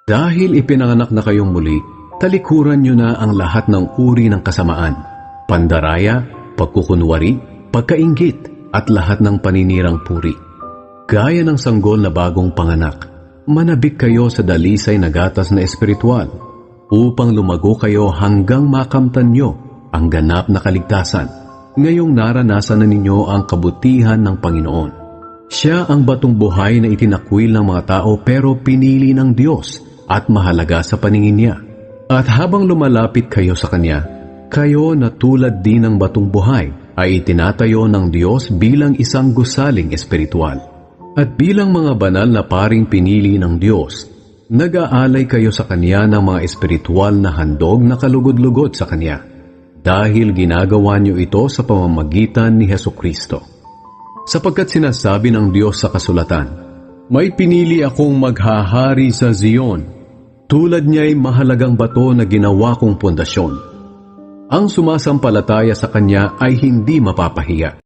Dahil ipinanganak na kayong muli, talikuran nyo na ang lahat ng uri ng kasamaan, pandaraya, pagkukunwari, pagkainggit, at lahat ng paninirang puri. Gaya ng sanggol na bagong panganak, manabik kayo sa dalisay na gatas na espiritual, upang lumago kayo hanggang makamtan nyo ang ganap na kaligtasan. Ngayong naranasan na ninyo ang kabutihan ng Panginoon. Siya ang batong buhay na itinakwil ng mga tao pero pinili ng Diyos at mahalaga sa paningin niya. At habang lumalapit kayo sa Kanya, kayo na tulad din ng batong buhay ay itinatayo ng Diyos bilang isang gusaling espiritual. At bilang mga banal na paring pinili ng Diyos, nag-aalay kayo sa Kanya ng mga espiritual na handog na kalugod-lugod sa Kanya, dahil ginagawa niyo ito sa pamamagitan ni Hesukristo. Sapagkat sinasabi ng Diyos sa kasulatan, "May pinili akong maghahari sa Zion, tulad niya'y mahalagang bato na ginawa kong pundasyon. Ang sumasampalataya sa Kanya ay hindi mapapahiya."